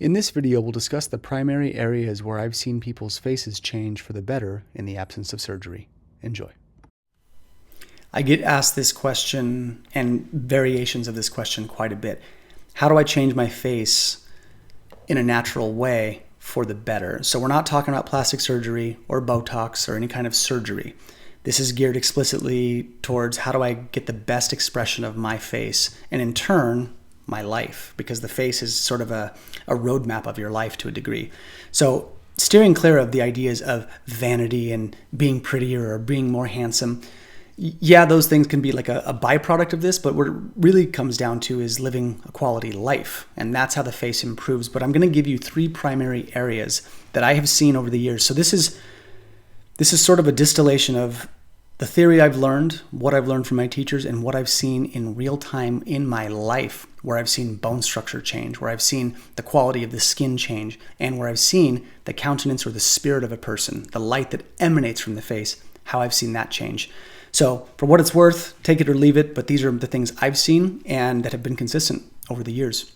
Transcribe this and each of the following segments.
In this video, we'll discuss the primary areas where I've seen people's faces change for the better in the absence of surgery. Enjoy. I get asked this question and variations of this question quite a bit. How do I change my face in a natural way for the better? So we're not talking about plastic surgery or Botox or any kind of surgery. This is geared explicitly towards how do I get the best expression of my face and in turn, my life, because the face is sort of a roadmap of your life to a degree. So steering clear of the ideas of vanity and being prettier or being more handsome. Yeah, those things can be like a byproduct of this, but what it really comes down to is living a quality life. And that's how the face improves. But I'm going to give you three primary areas that I have seen over the years. So this is sort of a distillation of the theory I've learned, what I've learned from my teachers, and what I've seen in real time in my life, where I've seen bone structure change, where I've seen the quality of the skin change, and where I've seen the countenance or the spirit of a person, the light that emanates from the face, how I've seen that change. So for what it's worth, take it or leave it, but these are the things I've seen and that have been consistent over the years.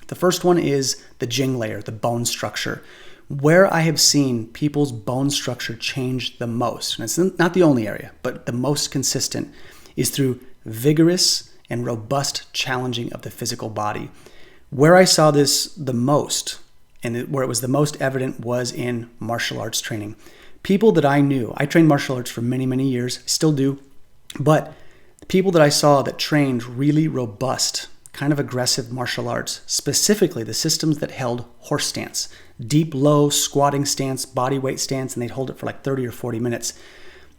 The first one is the Jing layer, the bone structure. Where I have seen people's bone structure change the most, and it's not the only area, but the most consistent, is through vigorous and robust challenging of the physical body. Where I saw this the most, and where it was the most evident, was in martial arts training. People that I knew, I trained martial arts for many, many years, still do, but the people that I saw that trained really robust, kind of aggressive martial arts, specifically the systems that held horse stance, deep, low, squatting stance, body weight stance, and they'd hold it for like 30 or 40 minutes.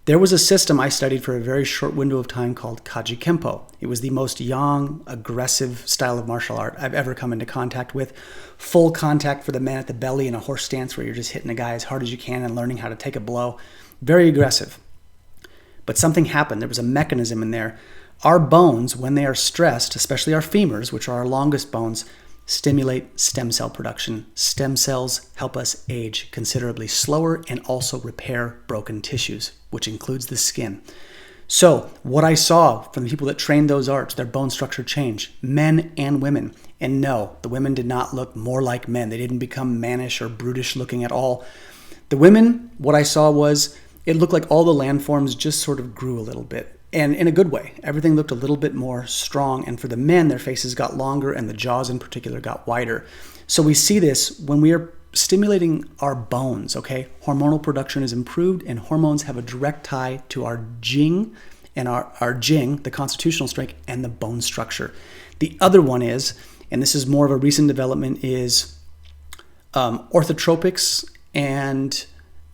There was a system I studied for a very short window of time called Kaji Kempo. It was the most yang, aggressive style of martial art I've ever come into contact with. Full contact for the men at the belly in a horse stance where you're just hitting a guy as hard as you can and learning how to take a blow. Very aggressive. But something happened. There was a mechanism in there. Our bones, when they are stressed, especially our femurs, which are our longest bones, stimulate stem cell production. Stem cells help us age considerably slower and also repair broken tissues, which includes the skin. So what I saw from the people that trained those arts, their bone structure changed, men and women. And no, the women did not look more like men. They didn't become mannish or brutish looking at all. The women, what I saw was, it looked like all the landforms just sort of grew a little bit. And in a good way. Everything looked a little bit more strong. And for the men, their faces got longer and the jaws in particular got wider. So we see this when we are stimulating our bones, okay? Hormonal production is improved and hormones have a direct tie to our Jing and our Jing, the constitutional strength, and the bone structure. The other one is, and this is more of a recent development, is orthotropics and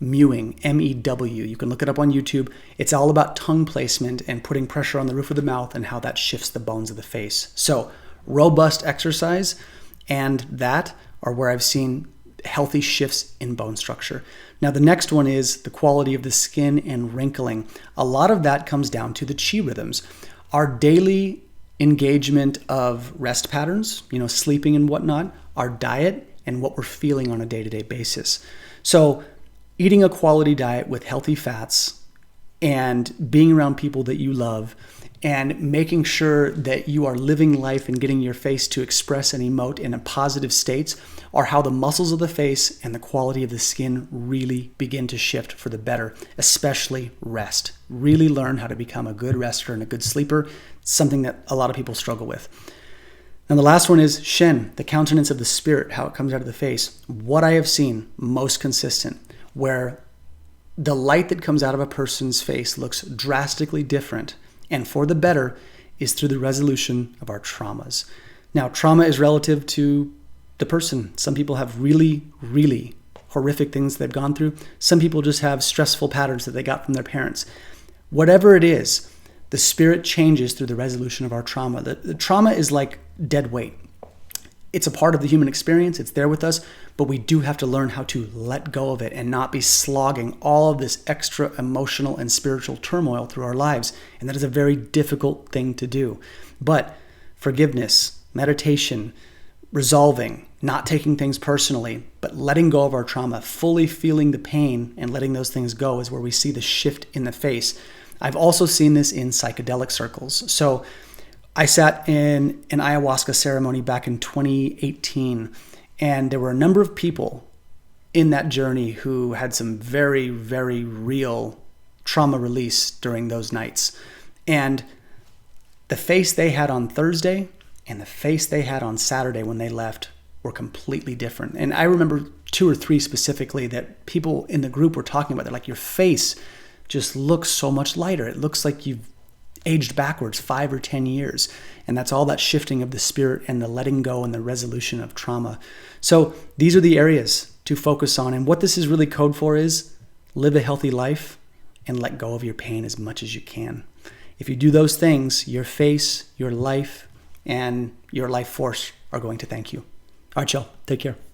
mewing, M-E-W. You can look it up on YouTube. It's all about tongue placement and putting pressure on the roof of the mouth and how that shifts the bones of the face. So robust exercise and that are where I've seen healthy shifts in bone structure. Now the next one is the quality of the skin and wrinkling. A lot of that comes down to the chi rhythms. Our daily engagement of rest patterns, sleeping and whatnot, our diet, and what we're feeling on a day-to-day basis. So eating a quality diet with healthy fats and being around people that you love and making sure that you are living life and getting your face to express and emote in a positive states are how the muscles of the face and the quality of the skin really begin to shift for the better, especially rest. Really learn how to become a good rester and a good sleeper, something that a lot of people struggle with. And the last one is Shen, the countenance of the spirit, how it comes out of the face. What I have seen most consistent, where the light that comes out of a person's face looks drastically different and for the better is through the resolution of our traumas. Now, trauma is relative to the person. Some people have really, really horrific things they've gone through. Some people just have stressful patterns that they got from their parents. Whatever it is, the spirit changes through the resolution of our trauma. The trauma is like dead weight. It's a part of the human experience. It's there with us, but we do have to learn how to let go of it and not be slogging all of this extra emotional and spiritual turmoil through our lives. And that is a very difficult thing to do. But forgiveness, meditation, resolving, not taking things personally, but letting go of our trauma, fully feeling the pain and letting those things go is where we see the shift in the face. I've also seen this in psychedelic circles. So I sat in an ayahuasca ceremony back in 2018, And there were a number of people in that journey who had some very, very real trauma release during those nights. And the face they had on Thursday and the face they had on Saturday when they left were completely different. And I remember 2 or 3 specifically that people in the group were talking about. They're like, your face just looks so much lighter. It looks like you've aged backwards 5 or 10 years. And that's all that shifting of the spirit and the letting go and the resolution of trauma. So these are the areas to focus on. And what this is really code for is live a healthy life and let go of your pain as much as you can. If you do those things, your face, your life, and your life force are going to thank you. All right, y'all. Take care.